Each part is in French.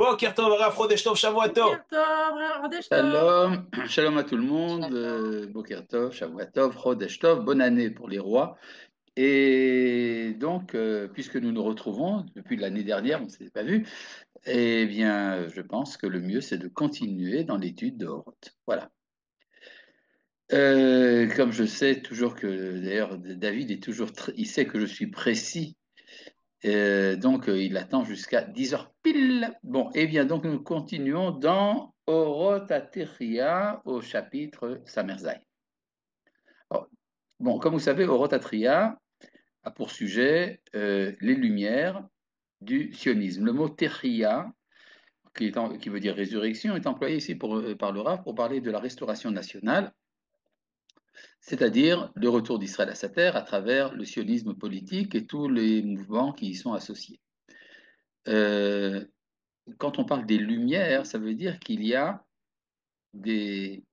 Boker Tov, Rav Chodesh Tov, Shavua Tov. Boker Tov, Chodesh Tov. Shalom, shalom à tout le monde, Boker Tov, Shavua Tov, Chodesh Tov, bonne année pour les rois. Et donc, puisque nous nous retrouvons depuis l'année dernière, on ne s'est pas vu, eh bien, je pense que le mieux, c'est de continuer dans l'étude de Horoth. Voilà. Comme je sais toujours que, d'ailleurs, David est toujours, il sait que je suis précis, donc il attend jusqu'à 10 heures pile. Bon, eh bien, donc nous continuons dans Oroth Atria au chapitre Samerzai. Alors, bon, comme vous savez, Oroth Atria a pour sujet les lumières du sionisme. Le mot Techia, qui veut dire résurrection, est employé ici par le Rav pour parler de la restauration nationale, c'est-à-dire le retour d'Israël à sa terre à travers le sionisme politique et tous les mouvements qui y sont associés. Quand on parle des lumières, ça veut dire qu'il y a des,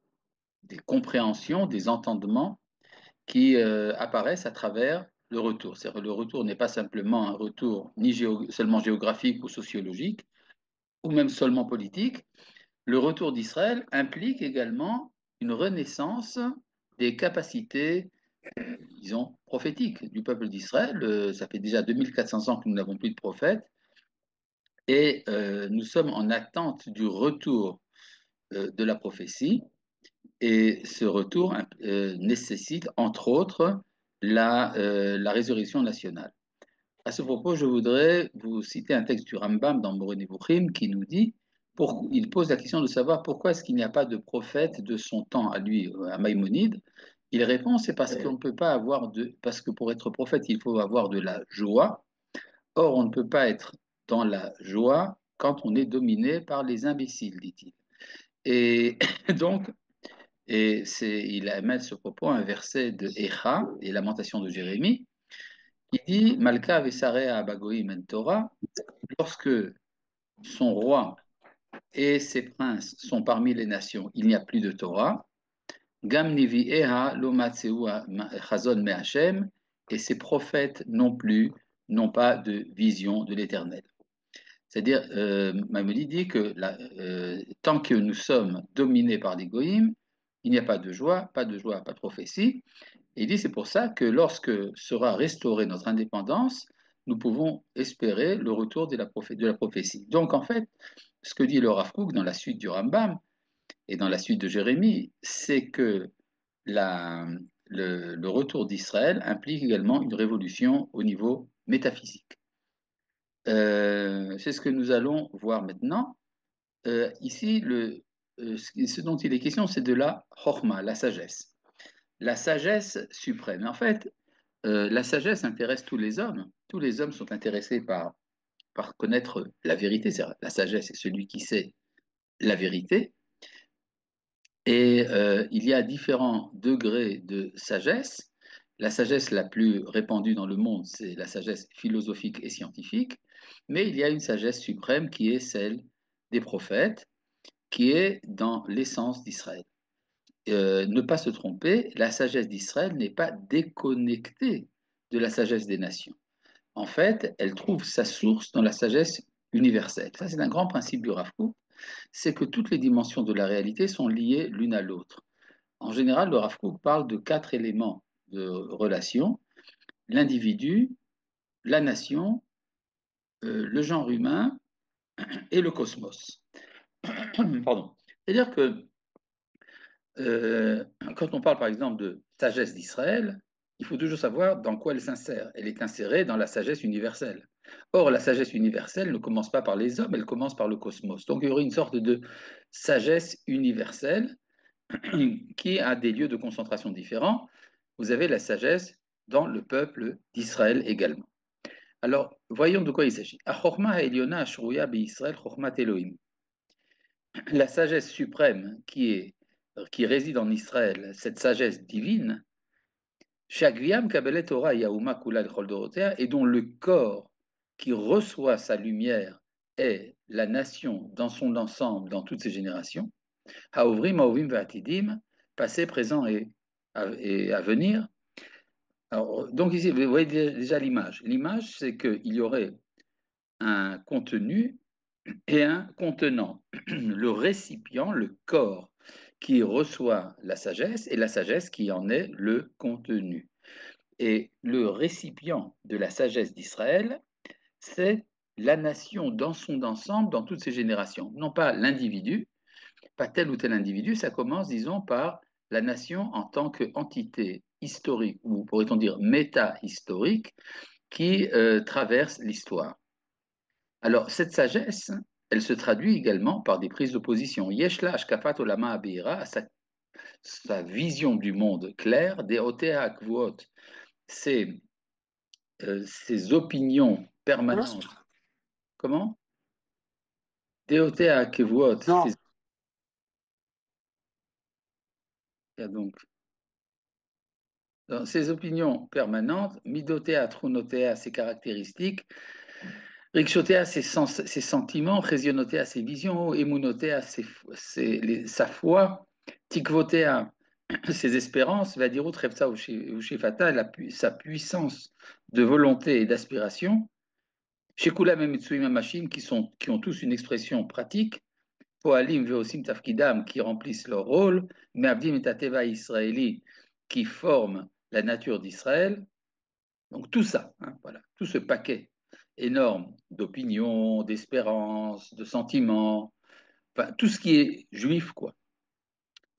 des compréhensions, des entendements qui apparaissent à travers le retour. C'est-à-dire que le retour n'est pas simplement un retour ni seulement géographique ou sociologique, ou même seulement politique. Le retour d'Israël implique également une renaissance des capacités, disons, prophétiques du peuple d'Israël. Ça fait déjà 2400 ans que nous n'avons plus de prophètes, et nous sommes en attente du retour de la prophétie, et ce retour nécessite, entre autres, la résurrection nationale. À ce propos, je voudrais vous citer un texte du Rambam dans Moreh Nevuchim qui nous dit, il pose la question de savoir pourquoi est-ce qu'il n'y a pas de prophète de son temps à lui, à Maïmonide. Il répond, c'est parce qu'on ne peut pas parce que pour être prophète, il faut avoir de la joie. Or, on ne peut pas être dans la joie quand on est dominé par les imbéciles, dit-il. Et donc, il amène ce propos un verset de Echa, les Lamentations de Jérémie, qui dit Malka Vesarea Abagoim en Torah, lorsque son roi et ses princes sont parmi les nations, il n'y a plus de Torah. Gam Nivi'eha lo matzeu chazon me'Hashem, et ses prophètes non plus n'ont pas de vision de l'Éternel. C'est-à-dire, Maimonides dit que tant que nous sommes dominés par les goïms, il n'y a pas de joie, pas de prophétie. Et il dit c'est pour ça que lorsque sera restaurée notre indépendance, nous pouvons espérer le retour de la prophétie. Donc en fait, ce que dit le Rav Kook dans la suite du Rambam et dans la suite de Jérémie, c'est que le retour d'Israël implique également une révolution au niveau métaphysique. C'est ce que nous allons voir maintenant. Ici, ce dont il est question, c'est de la chorma, la sagesse. La sagesse suprême. En fait, la sagesse intéresse tous les hommes. Tous les hommes sont intéressés par connaître la vérité. La sagesse, c'est celui qui sait la vérité. Et il y a différents degrés de sagesse. La sagesse la plus répandue dans le monde, c'est la sagesse philosophique et scientifique, mais il y a une sagesse suprême qui est celle des prophètes, qui est dans l'essence d'Israël. Ne pas se tromper, la sagesse d'Israël n'est pas déconnectée de la sagesse des nations. En fait, elle trouve sa source dans la sagesse universelle. Ça, c'est un grand principe du Rav Kook, c'est que toutes les dimensions de la réalité sont liées l'une à l'autre. En général, le Rav Kook parle de 4 éléments de relation: l'individu, la nation, le genre humain et le cosmos. Pardon. C'est-à-dire que quand on parle par exemple de sagesse d'Israël, il faut toujours savoir dans quoi elle s'insère. Elle est insérée dans la sagesse universelle. Or, la sagesse universelle ne commence pas par les hommes, elle commence par le cosmos. Donc, il y aurait une sorte de sagesse universelle qui a des lieux de concentration différents. Vous avez la sagesse dans le peuple d'Israël également. Alors, voyons de quoi il s'agit. La sagesse suprême qui réside en Israël, cette sagesse divine, et dont le corps qui reçoit sa lumière est la nation dans son ensemble, dans toutes ses générations, passé, présent et à venir. Alors, donc ici, vous voyez déjà l'image. L'image, c'est qu'il y aurait un contenu et un contenant, le récipient, le corps qui reçoit la sagesse et la sagesse qui en est le contenu. Et le récipient de la sagesse d'Israël, c'est la nation dans son ensemble, dans toutes ses générations. Non pas l'individu, pas tel ou tel individu, ça commence, disons, par la nation en tant qu'entité historique, ou pourrait-on dire méta-historique, qui traverse l'histoire. Alors, cette sagesse, elle se traduit également par des prises de position. Yeshla Ashkafat Olama Abeira, sa vision du monde claire, Deotea Akvuot, ses opinions permanentes. Comment? Deotea Akvuot, donc dans ses opinions permanentes, Midotea Trunotea, ses caractéristiques, Rikshotea, ses sentiments, Chesionotea, ses visions, Emunotea, sa foi, Tikvotea, ses espérances, Vadirut Repsa Ushefata, sa puissance de volonté et d'aspiration, Shekulam et Mitsuim Machim, qui ont tous une expression pratique, Poalim Veosim Tafkidam, qui remplissent leur rôle, Meavdim et Tateva Israéli, qui forment la nature d'Israël. Donc tout ça, hein, voilà, tout ce paquet énorme d'opinions, d'espérances, de sentiments, enfin tout ce qui est juif, quoi.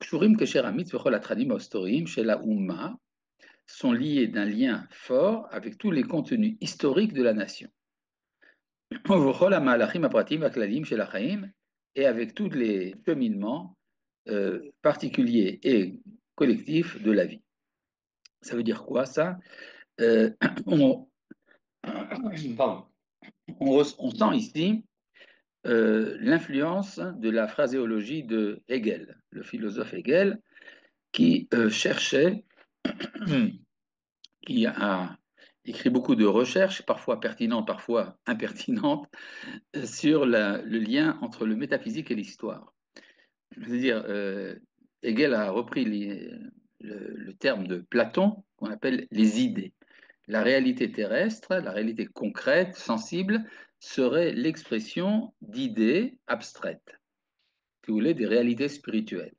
Kshurim Kesher Amit Vechol Atradim Ostorim chez la Oumma sont liés d'un lien fort avec tous les contenus historiques de la nation. Vechol Amalachim Apratim Aklalim chez la Chaim et avec tous les cheminements particuliers et collectifs de la vie. Ça veut dire quoi ça? on, on sent ici l'influence de la phraséologie de Hegel, le philosophe Hegel, qui cherchait, qui a écrit beaucoup de recherches, parfois pertinentes, parfois impertinentes, sur le lien entre le métaphysique et l'histoire. C'est-à-dire, Hegel a repris le terme de Platon, qu'on appelle les idées. La réalité terrestre, la réalité concrète, sensible, serait l'expression d'idées abstraites, si vous voulez, des réalités spirituelles.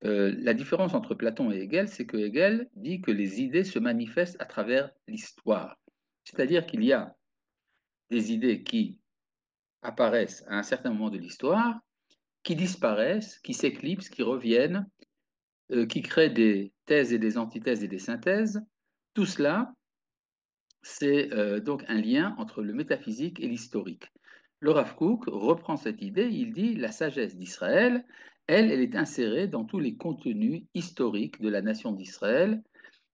La différence entre Platon et Hegel, c'est que Hegel dit que les idées se manifestent à travers l'histoire. C'est-à-dire qu'il y a des idées qui apparaissent à un certain moment de l'histoire, qui disparaissent, qui s'éclipsent, qui reviennent, qui créent des thèses et des antithèses et des synthèses. Tout cela, c'est donc un lien entre le métaphysique et l'historique. Le Rav Kook reprend cette idée, il dit la sagesse d'Israël, elle est insérée dans tous les contenus historiques de la nation d'Israël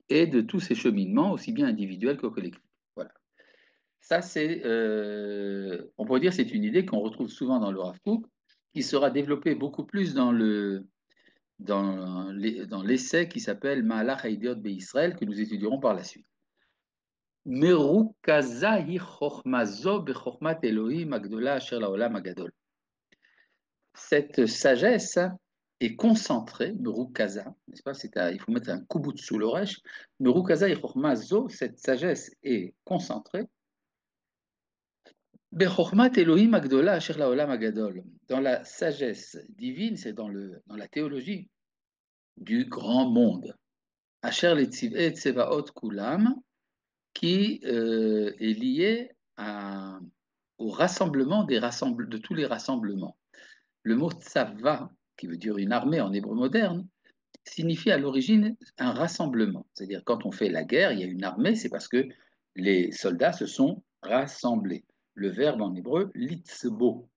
et de tous ses cheminements, aussi bien individuels que collectifs. Voilà. Ça, on pourrait dire, c'est une idée qu'on retrouve souvent dans le Rav Kook, qui sera développée beaucoup plus dans l'essai qui s'appelle Ma'alach Haïdiot Be'Israël, que nous étudierons par la suite. Merukaza hi chochmazo bechokmat Elohim agdola asher laolam agadol. Cette sagesse est concentrée, Merukaza, n'est-ce pas? Il faut mettre un kubut sous l'oreche. Merukaza hi chochmazo, cette sagesse est concentrée. Bechokmat Elohim agdola asher laolam agadol. Dans la sagesse divine, c'est dans la théologie du grand monde. Asher letziv'e tsevaot kulam, qui est lié au rassemblement de tous les rassemblements. Le mot tsava, qui veut dire une armée en hébreu moderne, signifie à l'origine un rassemblement. C'est-à-dire quand on fait la guerre, il y a une armée, c'est parce que les soldats se sont rassemblés. Le verbe en hébreu, litzbo.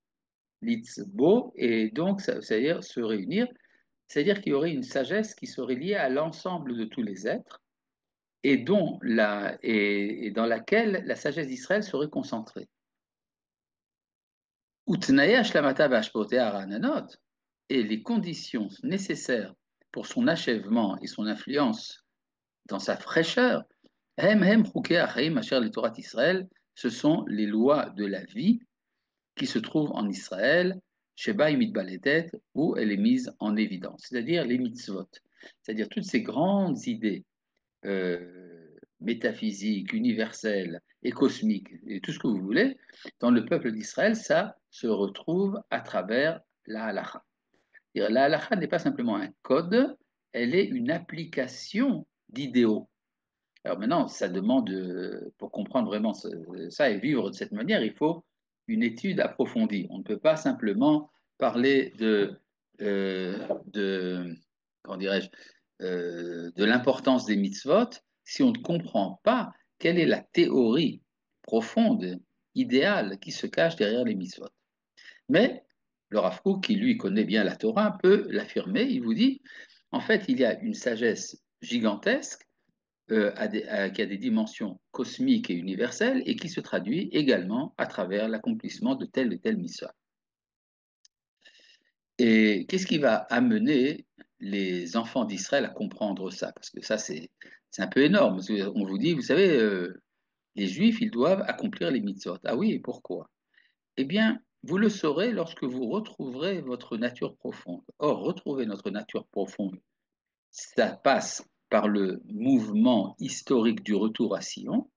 Litzbo, et donc, c'est-à-dire se réunir, c'est-à-dire qu'il y aurait une sagesse qui serait liée à l'ensemble de tous les êtres, et dans laquelle la sagesse d'Israël serait concentrée. Et les conditions nécessaires pour son achèvement et son influence dans sa fraîcheur, ce sont les lois de la vie qui se trouvent en Israël, où elle est mise en évidence, c'est-à-dire les mitzvot, c'est-à-dire toutes ces grandes idées métaphysique, universelle et cosmique, et tout ce que vous voulez, dans le peuple d'Israël, ça se retrouve à travers la halakha. La halakha n'est pas simplement un code, elle est une application d'idéaux. Alors maintenant, ça demande, pour comprendre vraiment ça et vivre de cette manière, il faut une étude approfondie. On ne peut pas simplement parler de comment dirais-je, de l'importance des mitzvot si on ne comprend pas quelle est la théorie profonde, idéale, qui se cache derrière les mitzvot. Mais le Rav Kook, qui lui connaît bien la Torah, peut l'affirmer. Il vous dit, en fait, il y a une sagesse gigantesque qui a des dimensions cosmiques et universelles et qui se traduit également à travers l'accomplissement de telle et telle mission. Et qu'est-ce qui va amener les enfants d'Israël à comprendre ça? Parce que ça, c'est un peu énorme. On vous dit, vous savez, les Juifs, ils doivent accomplir les mitzvot. Ah oui, et pourquoi? Eh bien, vous le saurez lorsque vous retrouverez votre nature profonde. Or, retrouver notre nature profonde, ça passe par le mouvement historique du retour à Sion,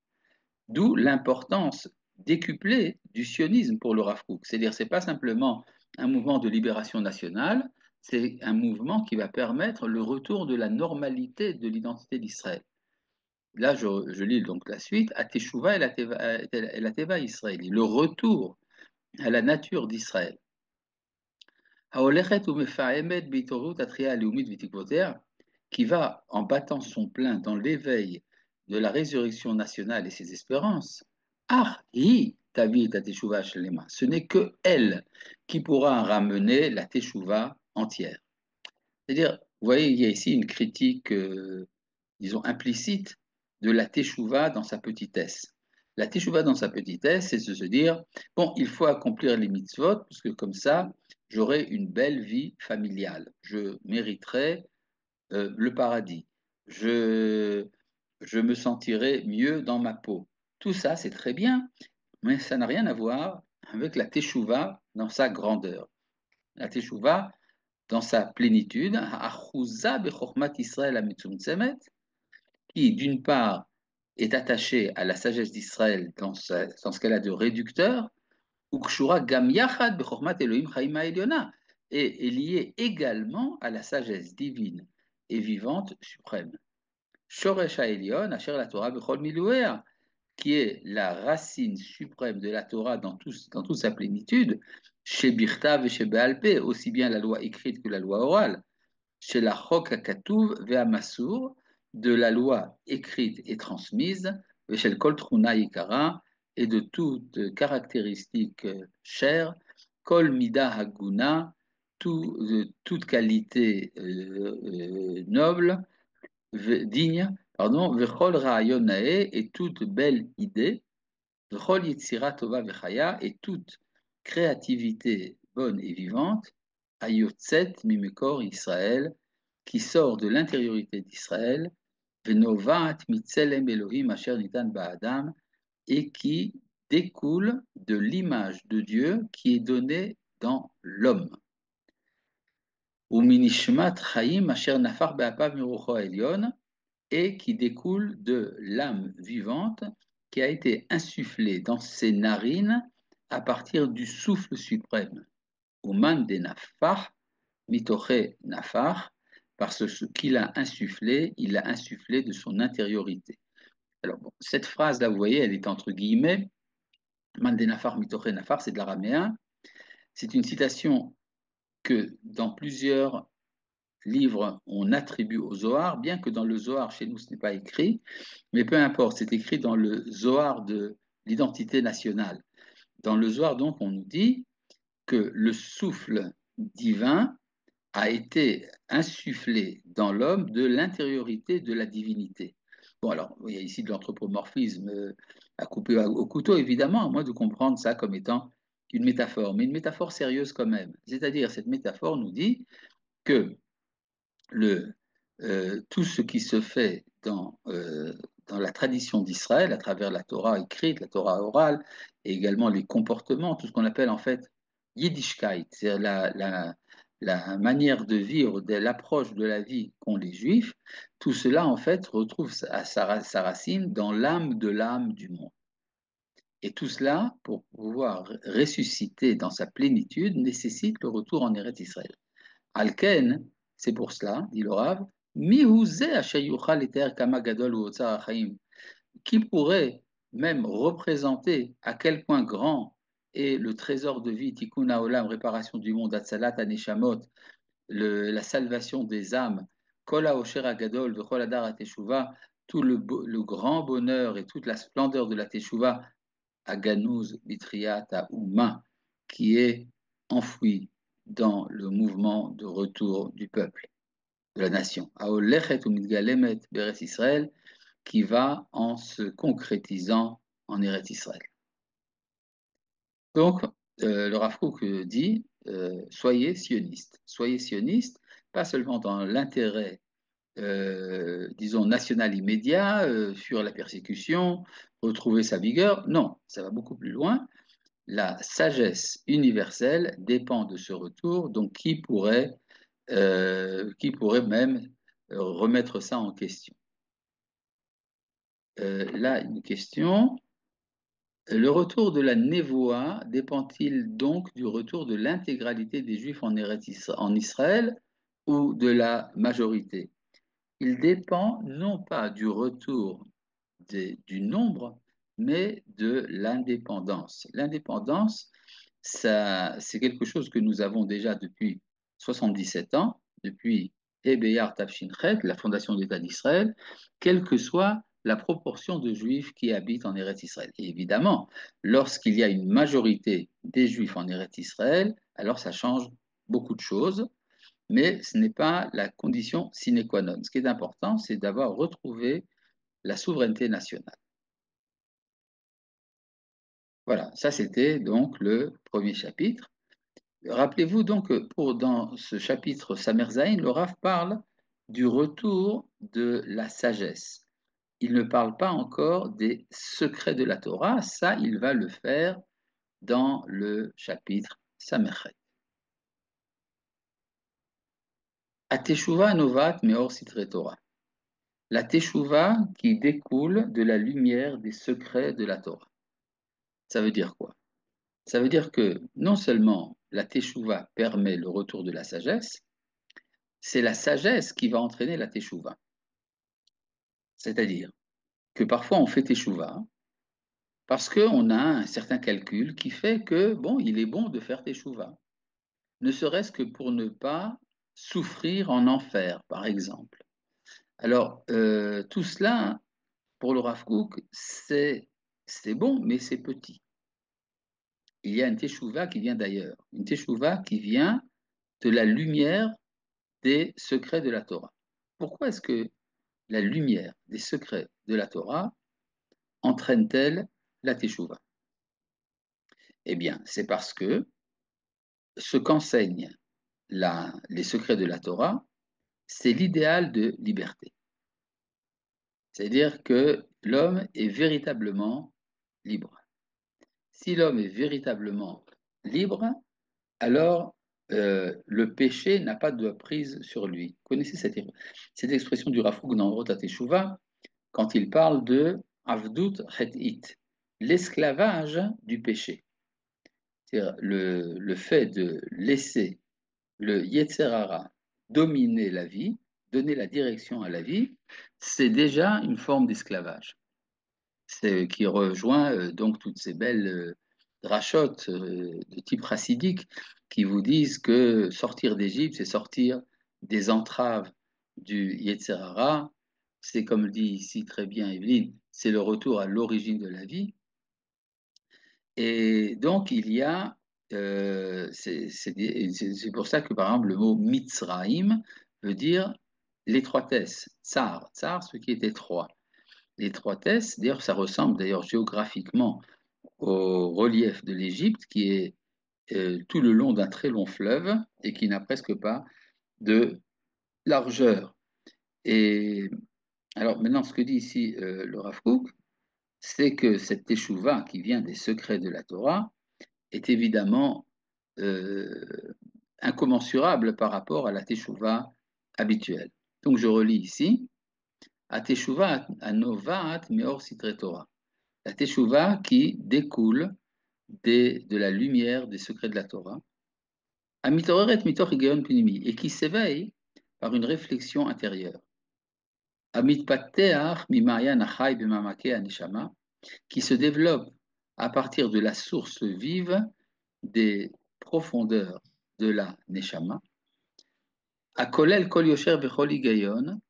d'où l'importance décuplée du sionisme pour le Rav Kook. C'est-à-dire, c'est pas simplement un mouvement de libération nationale, c'est un mouvement qui va permettre le retour de la normalité de l'identité d'Israël. Là, je lis donc la suite, à Teshuvah et la Teva Israël, le retour à la nature d'Israël. Qui va, en battant son plein dans l'éveil de la résurrection nationale et ses espérances, ce n'est que elle qui pourra ramener la teshuva entière. C'est-à-dire, vous voyez, il y a ici une critique, disons, implicite de la teshuva dans sa petitesse. La teshuva dans sa petitesse, c'est de se dire, bon, il faut accomplir les mitzvot, parce que comme ça, j'aurai une belle vie familiale. Je mériterai le paradis. Je me sentirai mieux dans ma peau. Tout ça, c'est très bien, mais ça n'a rien à voir avec la teshuva dans sa grandeur. La teshuva dans sa plénitude, qui d'une part est attachée à la sagesse d'Israël dans ce qu'elle a de réducteur, et est liée également à la sagesse divine et vivante suprême. Shoresh Ha'elyon, Asher la Torah b'chol milouéa, qui est la racine suprême de la Torah dans toute sa plénitude, chez Birtav et chez Be'alpé, aussi bien la loi écrite que la loi orale, chez la Chok HaKatuv ve'Amasur, de la loi écrite et transmise, chez le Kol Truna Yikara, et de toute caractéristique chère, Kol Mida Haguna, toute qualité noble, digne, pardon, Vechol Ra'ayon Nae, et toute belle idée, Vechol Yitzira Tova Vechaya, et toute créativité bonne et vivante, Ayotzet Mimekor Israël, qui sort de l'intériorité d'Israël, Venovat Mitzelem Elohim Asher Nitan Ba'adam, et qui découle de l'image de Dieu qui est donnée dans l'homme. Uminishmat Chaim Asher Nafar Be'apav Mirucho Elyon, et qui découle de l'âme vivante qui a été insufflée dans ses narines à partir du souffle suprême. Uman de Nafar, Mitoche Nafar, parce qu'il a insufflé, il a insufflé de son intériorité. Alors, bon, cette phrase-là, vous voyez, elle est entre guillemets. Man de Nafar, Mitoche Nafar, c'est de l'araméen. C'est une citation que dans plusieurs livres on attribue au Zohar, bien que dans le Zohar, chez nous, ce n'est pas écrit, mais peu importe, c'est écrit dans le Zohar de l'identité nationale. Dans le Zohar, donc, on nous dit que le souffle divin a été insufflé dans l'homme de l'intériorité de la divinité. Bon, alors, il y a ici de l'anthropomorphisme à couper au couteau, évidemment, à moins de comprendre ça comme étant une métaphore, mais une métaphore sérieuse quand même. C'est-à-dire, cette métaphore nous dit que tout ce qui se fait dans la tradition d'Israël, à travers la Torah écrite, la Torah orale, et également les comportements, tout ce qu'on appelle en fait Yiddishkeit, c'est-à-dire la manière de vivre, de l'approche de la vie qu'ont les Juifs, tout cela, en fait, retrouve sa racine dans l'âme du monde. Et tout cela, pour pouvoir ressusciter dans sa plénitude, nécessite le retour en Eretz Israël. Alken, c'est pour cela, dit le Rav, qui pourrait même représenter à quel point grand est le trésor de vie, Tikkun Haolam, réparation du monde, Atzalat Aneshamot, la salvation des âmes, Kol HaOsher HaGadol, V'chol Hadar HaTeshuva, tout le grand bonheur et toute la splendeur de la Teshuva, Aganouz Bitriat Uma, qui est enfoui dans le mouvement de retour du peuple, de la nation. Aolechet Umidgalemet Beres Israël, qui va en se concrétisant en Eretz Israël. Donc, le Rav Kook dit, soyez sionistes, pas seulement dans l'intérêt, disons, national immédiat, sur la persécution, retrouver sa vigueur, non, ça va beaucoup plus loin. La sagesse universelle dépend de ce retour, donc qui pourrait même remettre ça en question? Là, une question. Le retour de la névoie dépend-il donc du retour de l'intégralité des Juifs en Israël ou de la majorité? Il dépend non pas du retour du nombre, mais de l'indépendance. L'indépendance, c'est quelque chose que nous avons déjà depuis 77 ans, depuis Ebeyar Tafshinchet, la fondation de l'État d'Israël, quelle que soit la proportion de Juifs qui habitent en Eretz Israël. Et évidemment, lorsqu'il y a une majorité des Juifs en Eretz Israël, alors ça change beaucoup de choses, mais ce n'est pas la condition sine qua non. Ce qui est important, c'est d'avoir retrouvé la souveraineté nationale. Voilà, ça c'était donc le premier chapitre. Rappelez-vous donc que dans ce chapitre Samer Zayin, le Rav parle du retour de la sagesse. Il ne parle pas encore des secrets de la Torah, ça il va le faire dans le chapitre Samer Chet. Ateshuva novat meor sitre Torah. La teshuva qui découle de la lumière des secrets de la Torah. Ça veut dire quoi? Ça veut dire que non seulement la teshuva permet le retour de la sagesse, c'est la sagesse qui va entraîner la teshuva. C'est-à-dire que parfois on fait teshuva parce qu'on a un certain calcul qui fait que, bon, il est bon de faire teshuva, ne serait-ce que pour ne pas souffrir en enfer, par exemple. Alors, tout cela, pour le Rav Kook, c'est bon, mais c'est petit. Il y a une teshuva qui vient d'ailleurs, une teshuva qui vient de la lumière des secrets de la Torah. Pourquoi est-ce que la lumière des secrets de la Torah entraîne-t-elle la teshuva? Eh bien, c'est parce que ce qu'enseignent les secrets de la Torah, c'est l'idéal de liberté. C'est-à-dire que l'homme est véritablement libre. Si l'homme est véritablement libre, alors le péché n'a pas de prise sur lui. Vous connaissez cette expression du Rav Kook dans Orot HaTeshuvah, quand il parle de Avdut Chet'it, l'esclavage du péché. C'est-à-dire le fait de laisser le Yetzer Hara dominer la vie, donner la direction à la vie, c'est déjà une forme d'esclavage. C'est qui rejoint donc toutes ces belles drachotes de type racidique qui vous disent que sortir d'Égypte, c'est sortir des entraves du Yetzer Hara. C'est comme dit ici très bien Evelyne, c'est le retour à l'origine de la vie. Et donc il y a, c'est pour ça que par exemple le mot Mitzraïm veut dire l'étroitesse, tsar, ce qui est étroit. L'étroitesse, d'ailleurs, ça ressemble d'ailleurs géographiquement au relief de l'Égypte, qui est tout le long d'un très long fleuve et qui n'a presque pas de largeur. Et alors maintenant, ce que dit ici le Rav Kook, c'est que cette teshuva qui vient des secrets de la Torah est évidemment incommensurable par rapport à la teshuva habituelle. Donc je relis ici, à teshuva anovat meor sitre Torah. La teshuva qui découle de la lumière des secrets de la Torah, Amitoreret mitoch higayon pinimi, et qui s'éveille par une réflexion intérieure. Amitpateach mimayan achai b'mamake aneshama, qui se développe à partir de la source vive des profondeurs de la neshama, akolel kol yosher bechol higayon,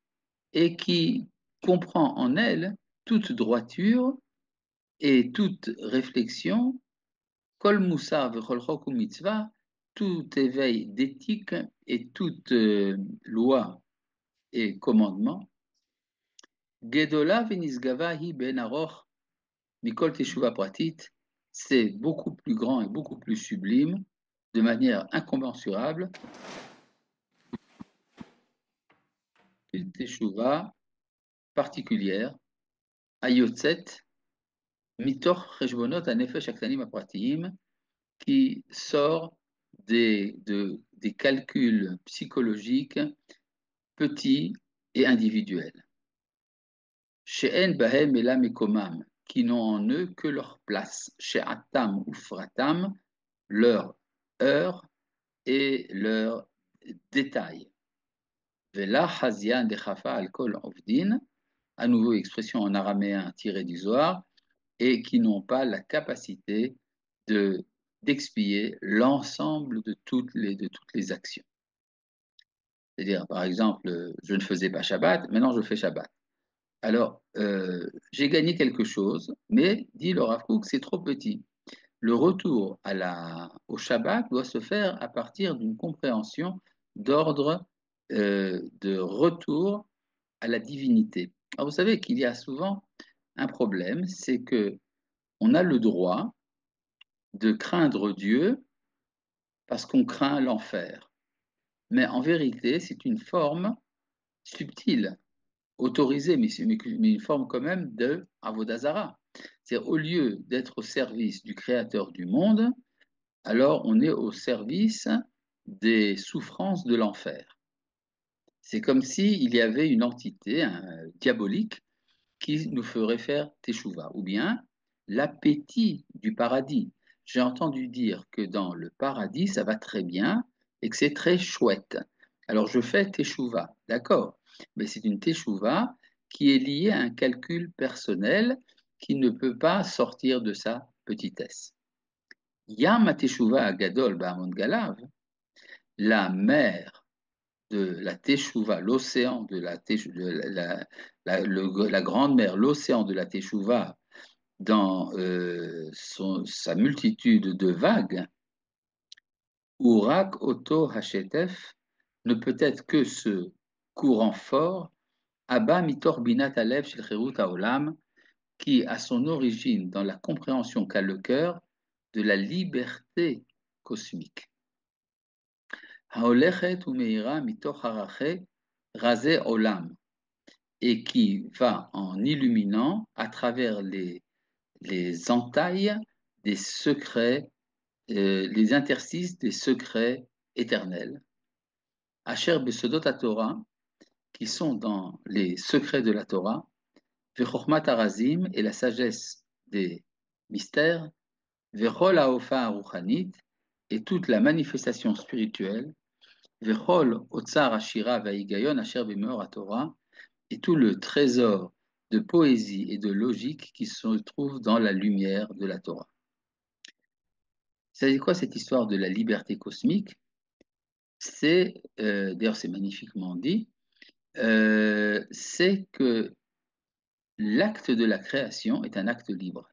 et qui comprend en elle toute droiture et toute réflexion, kol musar vechol chok u'mitzvah, tout éveil d'éthique et toute loi et commandement, gedola venisgava hi ben aroch mikol teshuva pratit, c'est beaucoup plus grand et beaucoup plus sublime, de manière incommensurable, une teshuva particulière, ayotzet, mitoch cheshbonot anefesh aktanim apratiyim, qui sort des calculs psychologiques petits et individuels. She'en bahem ela mekomam, qui n'ont en eux que leur place. She'atam ufratam, leur heure et leur détail. Vela hazian dechafa al kol ovdin, à nouveau expression en araméen tirée du Zohar, et qui n'ont pas la capacité d'expier l'ensemble de toutes les actions. C'est-à-dire, par exemple, je ne faisais pas Shabbat, maintenant je fais Shabbat. Alors, j'ai gagné quelque chose, mais, dit le Rav Kook, c'est trop petit. Le retour au Shabbat doit se faire à partir d'une compréhension d'ordre de retour à la divinité. Alors, vous savez qu'il y a souvent un problème, c'est que on a le droit de craindre Dieu parce qu'on craint l'enfer. Mais en vérité, c'est une forme subtile, autorisée, mais une forme quand même de Avodazara. C'est-à-dire, au lieu d'être au service du Créateur du monde, alors on est au service des souffrances de l'enfer. C'est comme s'il y avait une entité diabolique qui nous ferait faire teshuva, ou bien l'appétit du paradis. J'ai entendu dire que dans le paradis, ça va très bien et que c'est très chouette. Alors je fais teshuva, d'accord, mais c'est une teshuva qui est liée à un calcul personnel qui ne peut pas sortir de sa petitesse. Yam teshuva agadol ba'amon galav, la mer de la teshuva, l'océan de la grande mer, l'océan de la teshuva, dans sa multitude de vagues, Urak Oto Hashetef ne peut être que ce courant fort, Abba Mitor Binat Alev Shel Cherut Haolam, qui a son origine dans la compréhension qu'a le cœur de la liberté cosmique. Haolechet Umeira Mitor Harache Razé Olam, et qui va en illuminant à travers les entailles des secrets, les interstices des secrets éternels. Asher Besodot Torah, qui sont dans les secrets de la Torah, Vechormat Arazim, et la sagesse des mystères, Vechol Haofa Aruchanit, et toute la manifestation spirituelle, Vechol Otsar Ashira Vaigayon Asher Bemeor Torah, et tout le trésor de poésie et de logique qui se trouve dans la lumière de la Torah. C'est quoi cette histoire de la liberté cosmique? C'est, d'ailleurs c'est magnifiquement dit, c'est que l'acte de la création est un acte libre.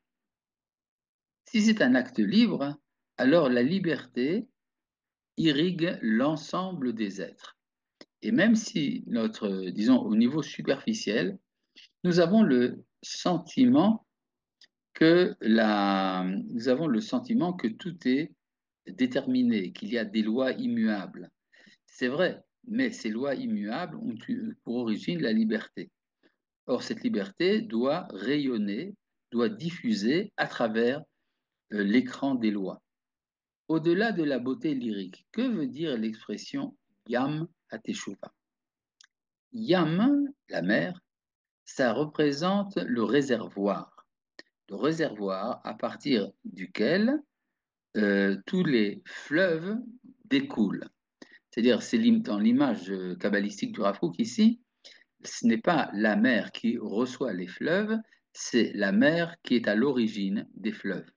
Si c'est un acte libre, alors la liberté irrigue l'ensemble des êtres. Et même si disons, au niveau superficiel, nous avons le sentiment que tout est déterminé, qu'il y a des lois immuables. C'est vrai, mais ces lois immuables ont pour origine la liberté. Or, cette liberté doit rayonner, doit diffuser à travers l'écran des lois. Au-delà de la beauté lyrique, que veut dire l'expression Yam Hateshuva? Yam, la mer, ça représente le réservoir. Le réservoir à partir duquel tous les fleuves découlent. C'est-à-dire, c'est dans l'image kabbalistique du Rav Kook ici, ce n'est pas la mer qui reçoit les fleuves, c'est la mer qui est à l'origine des fleuves.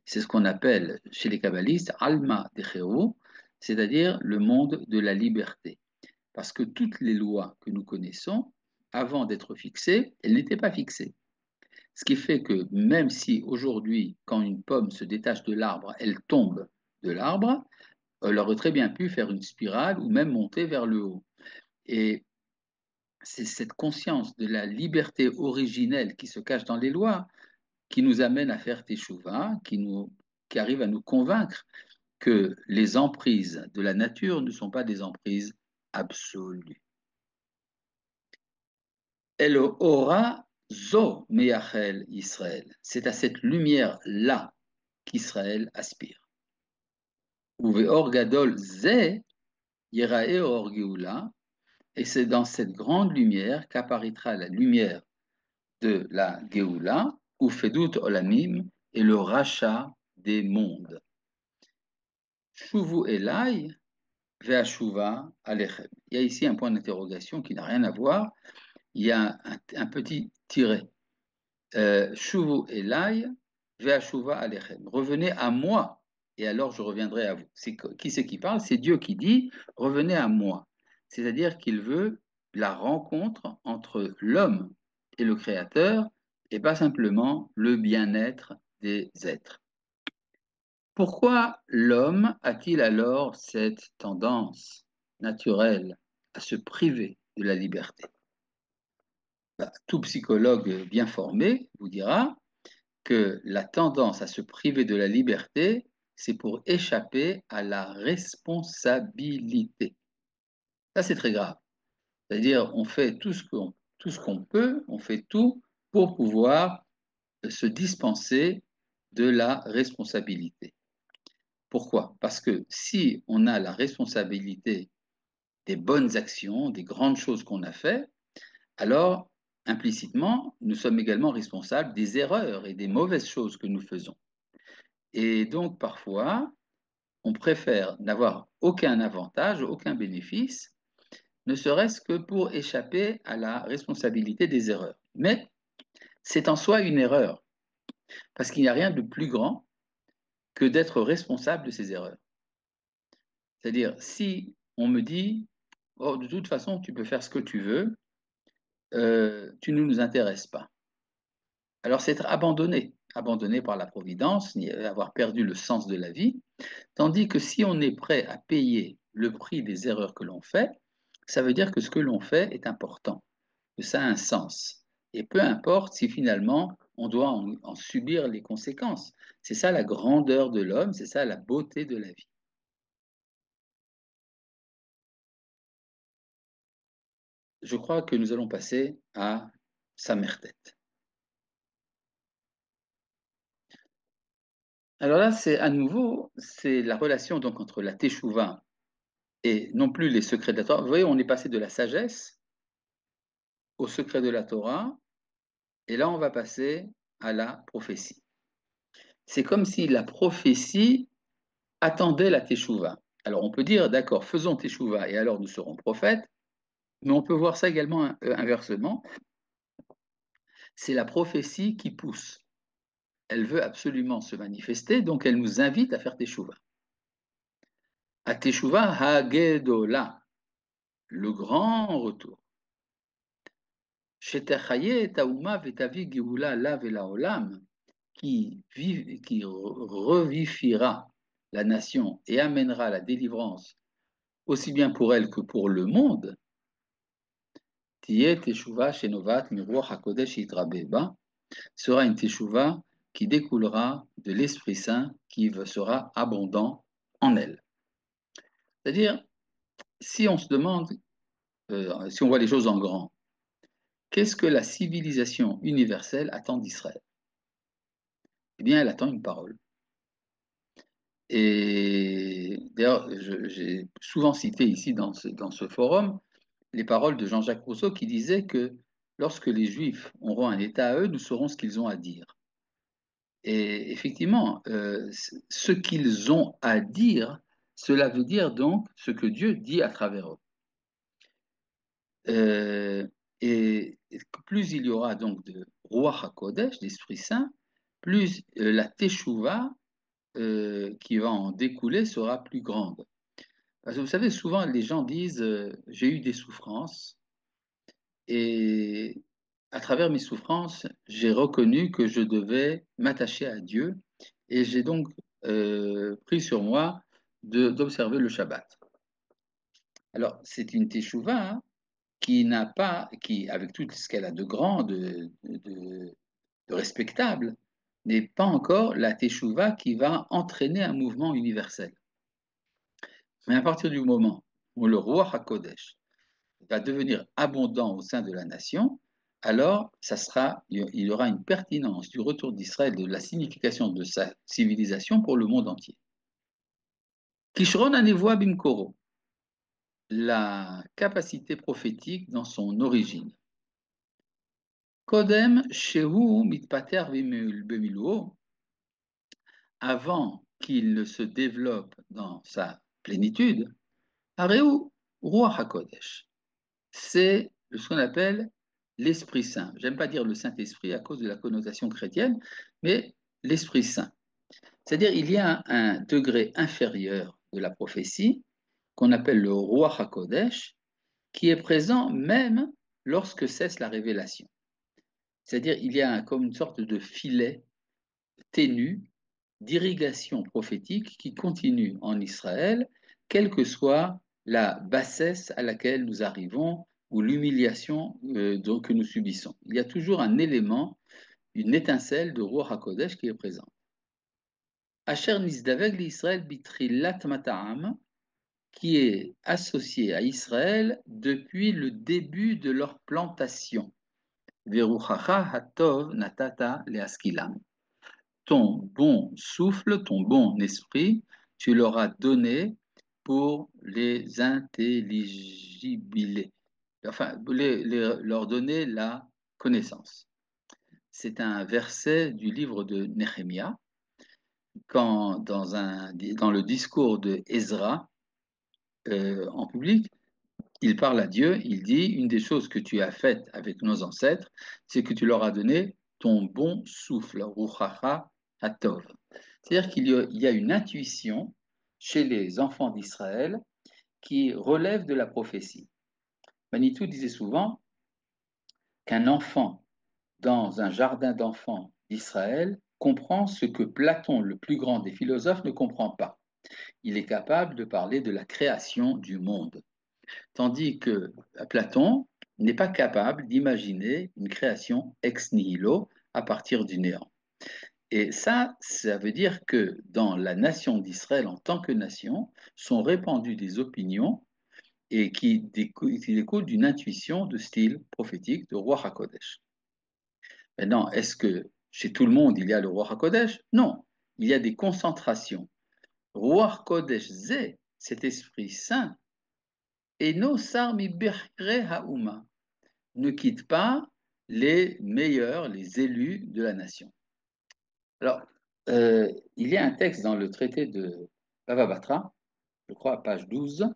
C'est ce qu'on appelle chez les kabbalistes Alma Decheru, c'est-à-dire le monde de la liberté. Parce que toutes les lois que nous connaissons, avant d'être fixées, elles n'étaient pas fixées. Ce qui fait que même si aujourd'hui, quand une pomme se détache de l'arbre, elle tombe de l'arbre, elle aurait très bien pu faire une spirale ou même monter vers le haut. Et c'est cette conscience de la liberté originelle qui se cache dans les lois qui nous amène à faire teshuva, qui arrive à nous convaincre que les emprises de la nature ne sont pas des emprises absolues. El ora zo meyachel Israël. C'est à cette lumière-là qu'Israël aspire. Uveor gadol ze yerae or geula. Et c'est dans cette grande lumière qu'apparaîtra la lumière de la Géoula, ou Fedut Olamim, et le rachat des mondes. Shuvu Elai, Ve'ashuva Alechem. Il y a ici un point d'interrogation qui n'a rien à voir. Il y a un petit tiret. Shuvu Elai, Ve'ashuva Alechem. Revenez à moi, et alors je reviendrai à vous. Qui c'est qui parle? C'est Dieu qui dit revenez à moi. C'est-à-dire qu'il veut la rencontre entre l'homme et le Créateur, et pas simplement le bien-être des êtres. Pourquoi l'homme a-t-il alors cette tendance naturelle à se priver de la liberté? Tout psychologue bien formé vous dira que la tendance à se priver de la liberté, c'est pour échapper à la responsabilité. Ça, c'est très grave. C'est-à-dire, on fait tout ce qu'on peut, on fait tout pour pouvoir se dispenser de la responsabilité. Pourquoi? Parce que si on a la responsabilité des bonnes actions, des grandes choses qu'on a faites, alors implicitement, nous sommes également responsables des erreurs et des mauvaises choses que nous faisons. Et donc, parfois, on préfère n'avoir aucun avantage, aucun bénéfice, ne serait-ce que pour échapper à la responsabilité des erreurs. Mais c'est en soi une erreur, parce qu'il n'y a rien de plus grand que d'être responsable de ses erreurs. C'est-à-dire, si on me dit, oh, de toute façon, tu peux faire ce que tu veux, tu ne nous intéresses pas. Alors, c'est être abandonné par la providence, avoir perdu le sens de la vie, tandis que si on est prêt à payer le prix des erreurs que l'on fait, ça veut dire que ce que l'on fait est important, que ça a un sens. Et peu importe si finalement on doit en subir les conséquences. C'est ça la grandeur de l'homme, c'est ça la beauté de la vie. Je crois que nous allons passer à Samertet. Alors là, c'est à nouveau, c'est la relation donc entre la Teshuvah et non plus les secrets de la Torah. Vous voyez, on est passé de la sagesse au secret de la Torah, et là, on va passer à la prophétie. C'est comme si la prophétie attendait la Teshuvah. Alors, on peut dire, d'accord, faisons Teshuvah et alors nous serons prophètes, mais on peut voir ça également inversement. C'est la prophétie qui pousse. Elle veut absolument se manifester, donc elle nous invite à faire Teshuvah. À Teshuvah Hagedola, le grand retour. Shetechaye taouma vetavi geoula la vela olam, qui revivifiera la nation et amènera la délivrance aussi bien pour elle que pour le monde. Tiye teshuva shenovat miruach hakodesh yitrabeba, sera une teshuva qui découlera de l'Esprit Saint qui sera abondant en elle. C'est-à-dire, si on se demande, si on voit les choses en grand, qu'est-ce que la civilisation universelle attend d'Israël? Eh bien, elle attend une parole. Et d'ailleurs, j'ai souvent cité ici dans ce forum les paroles de Jean-Jacques Rousseau qui disait que lorsque les Juifs auront un État à eux, nous saurons ce qu'ils ont à dire. Et effectivement, ce qu'ils ont à dire, cela veut dire donc ce que Dieu dit à travers eux. Et plus il y aura donc de Ruach HaKodesh, d'Esprit Saint, plus la Teshuvah qui va en découler sera plus grande. Parce que vous savez, souvent les gens disent j'ai eu des souffrances et à travers mes souffrances, j'ai reconnu que je devais m'attacher à Dieu et j'ai donc pris sur moi d'observer le Shabbat. Alors, c'est une teshuva hein, qui n'a pas, qui, avec tout ce qu'elle a de grand, de respectable, n'est pas encore la teshuva qui va entraîner un mouvement universel. Mais à partir du moment où le Ruach HaKodesh va devenir abondant au sein de la nation, alors il y aura une pertinence du retour d'Israël, de la signification de sa civilisation pour le monde entier. Kishron Anevoa Bimkoro, la capacité prophétique dans son origine. Kodem Shehu Mitpater Bemiluo, avant qu'il ne se développe dans sa plénitude, Areu Ruach HaKodesh. C'est ce qu'on appelle l'Esprit Saint. J'aime pas dire le Saint-Esprit à cause de la connotation chrétienne, mais l'Esprit Saint. C'est-à-dire il y a un degré inférieur de la prophétie qu'on appelle le Ruach HaKodesh, qui est présent même lorsque cesse la révélation. C'est-à-dire il y a comme une sorte de filet ténu d'irrigation prophétique qui continue en Israël, quelle que soit la bassesse à laquelle nous arrivons ou l'humiliation que nous subissons. Il y a toujours un élément, une étincelle de Ruach HaKodesh qui est présente. Asher Nisdaveg l'Israël Bitrilat Mata'am, qui est associé à Israël depuis le début de leur plantation. Veruchacha Hatov Natata Leaskilam. Ton bon souffle, ton bon esprit, tu leur as donné pour les intelligibiler, enfin, leur donner la connaissance. C'est un verset du livre de Néhémie, quand dans le discours de Ezra en public, il parle à Dieu, il dit, une des choses que tu as faites avec nos ancêtres, c'est que tu leur as donné ton bon souffle, Ruchacha Hatov. C'est-à-dire qu'il y a une intuition chez les enfants d'Israël qui relève de la prophétie. Manitou disait souvent qu'un enfant dans un jardin d'enfants d'Israël comprend ce que Platon, le plus grand des philosophes, ne comprend pas. Il est capable de parler de la création du monde. Tandis que Platon n'est pas capable d'imaginer une création ex nihilo à partir du néant. Et ça veut dire que dans la nation d'Israël en tant que nation, sont répandues des opinions et qui découlent d'une intuition de style prophétique de Ruach HaKodesh. Maintenant, est-ce que chez tout le monde, il y a le Ruach HaKodesh? Non, il y a des concentrations. Ruach Kodesh Zé, cet Esprit Saint, et no sar mi birre haouma, ne quitte pas les meilleurs, les élus de la nation. Alors, il y a un texte dans le traité de Bava Batra, je crois à page 12,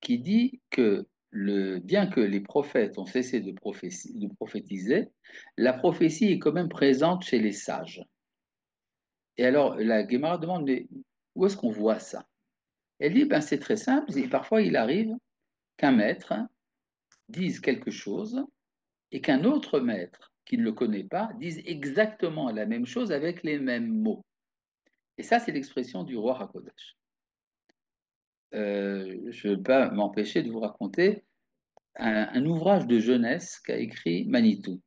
qui dit que bien que les prophètes ont cessé de prophétiser, la prophétie est quand même présente chez les sages. Et alors, la Gemara demande, mais où est-ce qu'on voit ça? Elle dit, ben, c'est très simple, parfois il arrive qu'un maître dise quelque chose et qu'un autre maître qui ne le connaît pas dise exactement la même chose avec les mêmes mots. Et ça, c'est l'expression du roi HaKodesh. Je ne peux pas m'empêcher de vous raconter un ouvrage de jeunesse qu'a écrit Manitou.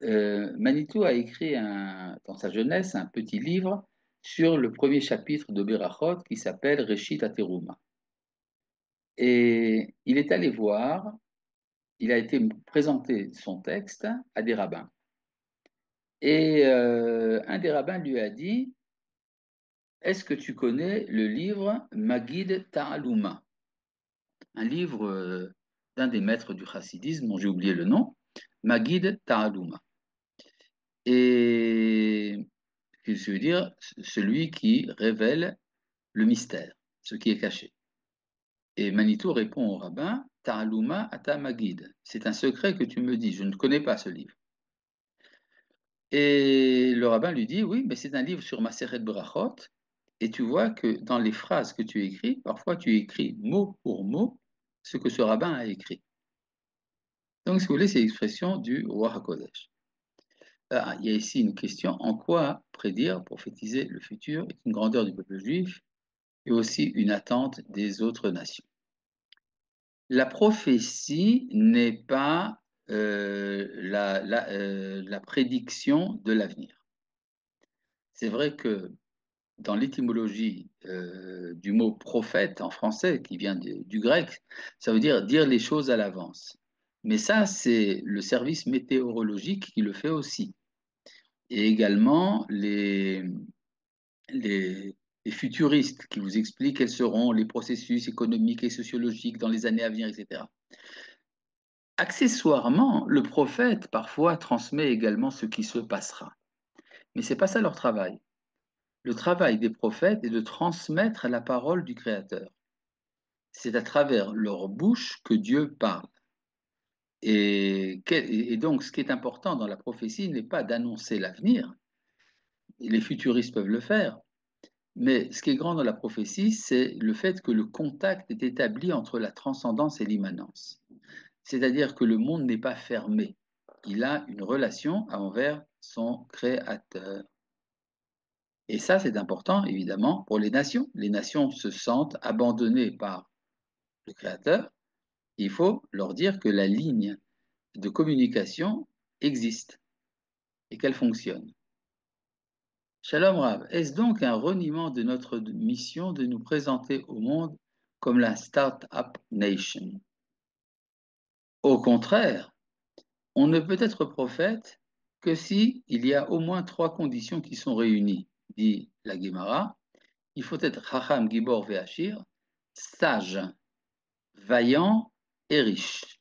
Manitou a écrit dans sa jeunesse un petit livre sur le premier chapitre de Berachot qui s'appelle Reshit Ateruma. Et il est allé voir, il a été présenter son texte à des rabbins. Et un des rabbins lui a dit, est-ce que tu connais le livre Maguid Ta'alouma, un livre d'un des maîtres du chassidisme, dont j'ai oublié le nom, Maguid Ta'alouma. Et ce veut dire celui qui révèle le mystère, ce qui est caché. Et Manitou répond au rabbin, Ta'alouma ata Magid. C'est un secret que tu me dis, je ne connais pas ce livre. Et le rabbin lui dit, oui, mais c'est un livre sur Maseret Brachot, et tu vois que dans les phrases que tu écris, parfois tu écris mot pour mot ce que ce rabbin a écrit. Donc, si vous voulez, c'est l'expression du Roi HaKodesh. Ah, il y a ici une question, en quoi prédire, prophétiser le futur est une grandeur du peuple juif et aussi une attente des autres nations. La prophétie n'est pas la prédiction de l'avenir. C'est vrai que dans l'étymologie du mot prophète en français, qui vient du grec, ça veut dire les choses à l'avance. Mais ça, c'est le service météorologique qui le fait aussi. Et également les futuristes qui vous expliquent quels seront les processus économiques et sociologiques dans les années à venir, etc. Accessoirement, le prophète parfois transmet également ce qui se passera. Mais ce n'est pas ça leur travail. Le travail des prophètes est de transmettre la parole du Créateur. C'est à travers leur bouche que Dieu parle. Et donc, ce qui est important dans la prophétie n'est pas d'annoncer l'avenir. Les futuristes peuvent le faire. Mais ce qui est grand dans la prophétie, c'est le fait que le contact est établi entre la transcendance et l'immanence. C'est-à-dire que le monde n'est pas fermé. Il a une relation envers son créateur. Et ça, c'est important, évidemment, pour les nations. Les nations se sentent abandonnées par le créateur. Il faut leur dire que la ligne de communication existe et qu'elle fonctionne. Shalom Rav, est-ce donc un reniement de notre mission de nous présenter au monde comme la Start-up Nation? Au contraire, on ne peut être prophète que si il y a au moins 3 conditions qui sont réunies, dit la Gemara. Il faut être Chacham, Gibor, Ve'achir, sage, vaillant et riche.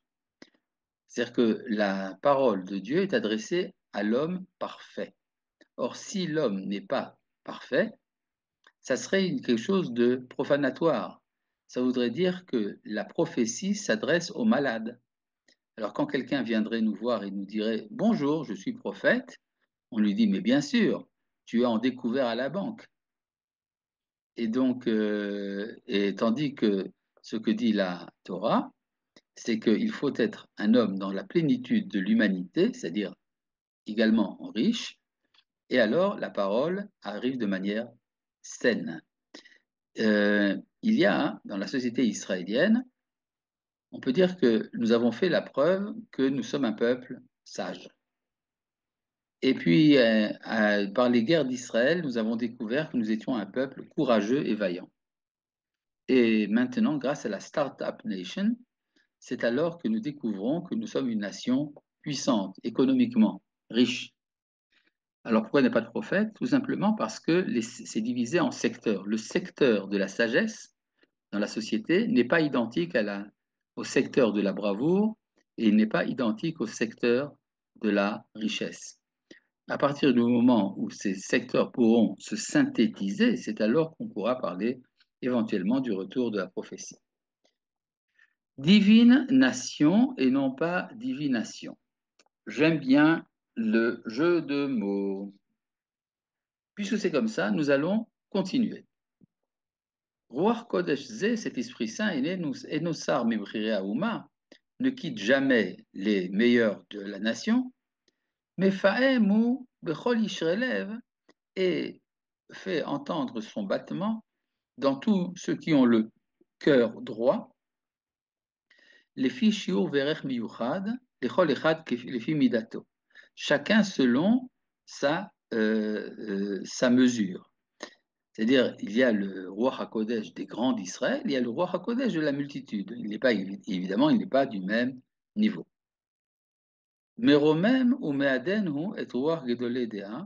C'est-à-dire que la parole de Dieu est adressée à l'homme parfait. Or, si l'homme n'est pas parfait, ça serait quelque chose de profanatoire. Ça voudrait dire que la prophétie s'adresse aux malades. Alors, quand quelqu'un viendrait nous voir et nous dirait « Bonjour, je suis prophète », on lui dit « Mais bien sûr, tu es en découvert à la banque ». Et donc, tandis que ce que dit la Torah, c'est qu'il faut être un homme dans la plénitude de l'humanité, c'est-à-dire également riche, et alors la parole arrive de manière saine. Il y a dans la société israélienne, on peut dire que nous avons fait la preuve que nous sommes un peuple sage. Et puis, par les guerres d'Israël, nous avons découvert que nous étions un peuple courageux et vaillant. Et maintenant, grâce à la Start-up Nation, c'est alors que nous découvrons que nous sommes une nation puissante, économiquement, riche. Alors pourquoi il n'y a pas de prophète? Tout simplement parce que c'est divisé en secteurs. Le secteur de la sagesse dans la société n'est pas identique au secteur de la bravoure et il n'est pas identique au secteur de la richesse. À partir du moment où ces secteurs pourront se synthétiser, c'est alors qu'on pourra parler éventuellement du retour de la prophétie. Divine nation et non pas divination. J'aime bien le jeu de mots. Puisque c'est comme ça, nous allons continuer. Ruach Kodesh Zé, cet esprit saint, Enosar Mebrire Aouma, ne quitte jamais les meilleurs de la nation, mais Faemu Bechol Ishrelev, et fait entendre son battement dans tous ceux qui ont le cœur droit, les filles Shiur Verech Miyuchad, les Chol Echad les filles Midato, chacun selon sa mesure. C'est-à-dire, il y a le roi HaKodesh des grands d'Israël, il y a le roi HaKodesh de la multitude. Évidemment, il n'est pas du même niveau. Meromem ou Meadenhu et roi Gedolé Dea,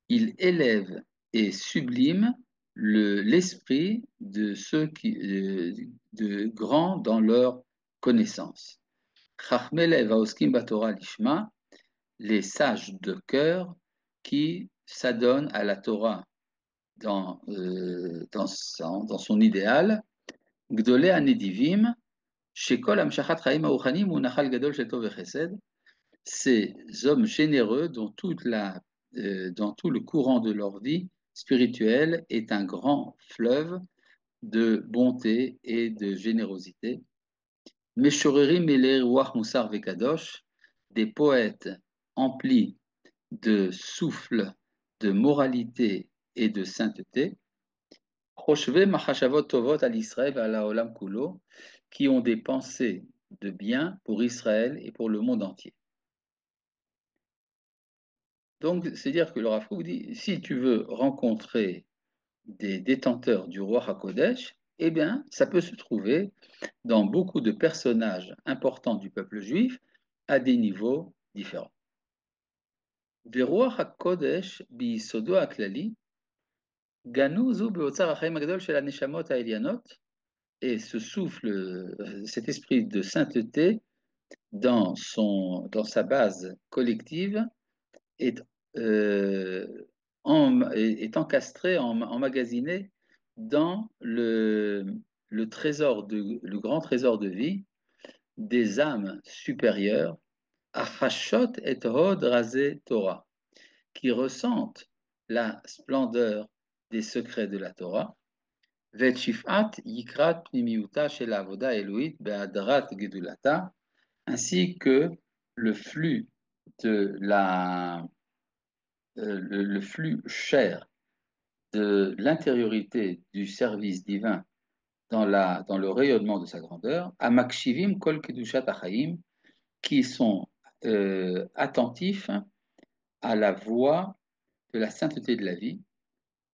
il élève et sublime l'esprit de ceux de grands dans leur connaissance. Chachmei lev haoskim batorah lishma, les sages de cœur qui s'adonnent à la Torah dans son idéal, Gdolei Hanedivim, Shekol Amshachat Chaim Haruchanim ou Nachal Gadol Shel Tov Vechesed, ces hommes généreux dont dans tout le courant de leur vie spirituelle est un grand fleuve de bonté et de générosité. Meshorerim Elei Ruach Musar Vekadosh, des poètes emplis de souffle, de moralité et de sainteté. Choshve Machashavot Tovot al Israël al Haolam Kulo, qui ont des pensées de bien pour Israël et pour le monde entier. Donc, c'est-à-dire que le Rav Kook dit, si tu veux rencontrer des détenteurs du roi HaKodesh, eh bien, ça peut se trouver dans beaucoup de personnages importants du peuple juif à des niveaux différents. Roi HaKodesh bisodo haklali, ganuzu beotzar hachaim hagadol shel haneshamot ha'elyanot, et ce souffle, cet esprit de sainteté dans sa base collective est, est encastré, emmagasiné dans le grand trésor de vie des âmes supérieures, Achashot et Hod Razé Torah, qui ressentent la splendeur des secrets de la Torah, Vetshifat Yikrat Pnimiuta Shel Avoda Elohit Be'adrat Gedulata, ainsi que le flux de le flux cher de l'intériorité du service divin dans le rayonnement de sa grandeur, Amakshivim Kol Kedushat Achaim, qui sont attentifs à la voix de la sainteté de la vie,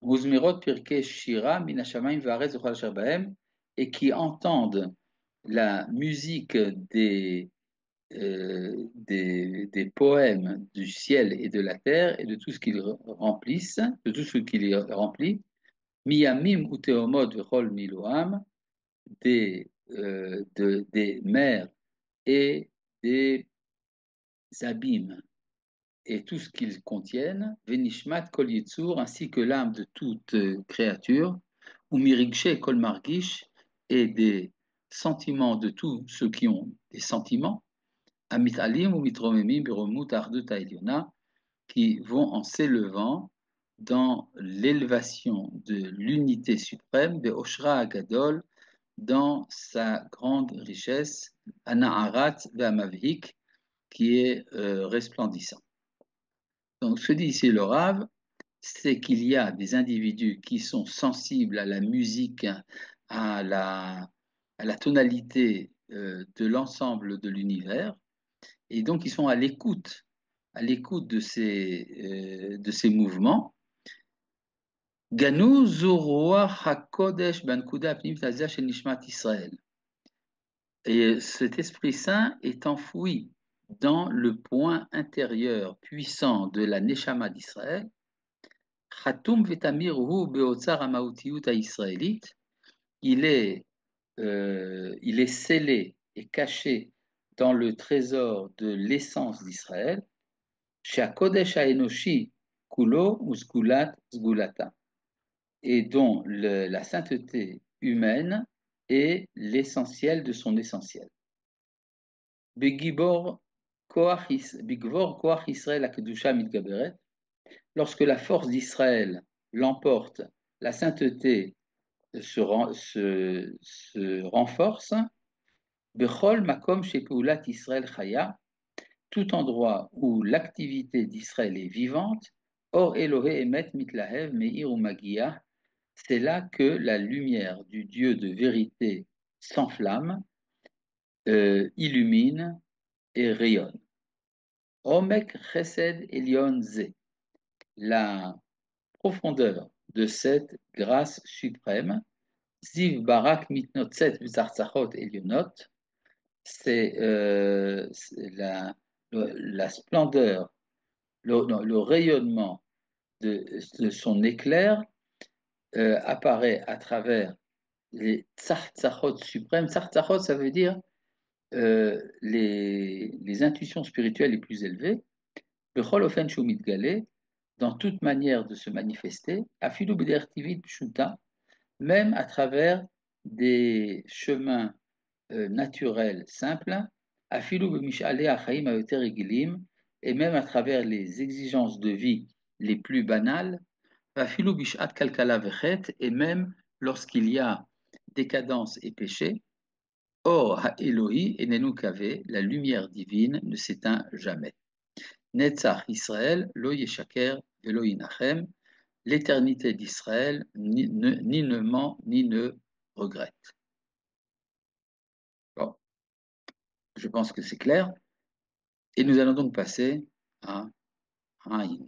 Muzmirot Pirkei Shira Min Hashamayim Va'aretz V'chol Asher Bahem, et qui entendent la musique des poèmes du ciel et de la terre et de tout ce qu'ils remplissent, de tout ce qui les remplit, Miyamim Uteomot V'chol Miloam, des mers et des abîmes et tout ce qu'ils contiennent, Venishmat Kol Yitzur, ainsi que l'âme de toute créature, ou Mirigshe Kol Margish, et des sentiments de tous ceux qui ont des sentiments, Amitalim ou Mitromemim Biromut Ardut Haelyona, qui vont en s'élevant dans l'élévation de l'unité suprême de Oshra Agadol, dans sa grande richesse, Ana'arat Ve'amavhik, qui est resplendissant. Donc, ce que dit ici le Rav, c'est qu'il y a des individus qui sont sensibles à la musique, à la tonalité de l'ensemble de l'univers, et donc ils sont à l'écoute de ces mouvements. Ganu Zoroa HaKodesh Bankuda Pnim Tazia Shel Nishmat Israël. Et cet Esprit Saint est enfoui dans le point intérieur puissant de la Neshama d'Israël, Khatum Vetamiruhu Beotzar Amaoutiut israélite, il est scellé et caché dans le trésor de l'essence d'Israël, Shakodesh Haenoshi Kulo Usgulat Zgulata, et dont la sainteté humaine est l'essentiel de son essentiel. Begivor Koach Israël Akedusha Mitgaberet, lorsque la force d'Israël l'emporte, la sainteté se renforce. Bechol Makom Shepeulat Israël Chaya, tout endroit où l'activité d'Israël est vivante, Or Elohe Emet Mitlahev Meir Umagia, c'est là que la lumière du Dieu de vérité s'enflamme, illumine et rayonne. Omek Chesed Elion Ze, la profondeur de cette grâce suprême, Ziv Barak Mitnotzet V'Zartzachot Elionot, c'est la splendeur, le rayonnement de son éclair apparaît à travers les tzartzachot suprêmes. Tzartzachot, ça veut dire les intuitions spirituelles les plus élevées, bechol ofen shu mitgale, dans toute manière de se manifester, afilu b'dertivit pshuta, même à travers des chemins naturels simples, afilu b'mish'alei achaim hayoter regilim, et même à travers les exigences de vie les plus banales, afilu b'shat kalkala vechet, et même lorsqu'il y a décadence et péché. Or, ha-Elohi enenu kave, la lumière divine ne s'éteint jamais. Netzach Israël, lo yeshaker velo yinachem, l'éternité d'Israël ni ne ment ni ne regrette. Bon, je pense que c'est clair. Et nous allons donc passer à Aïn.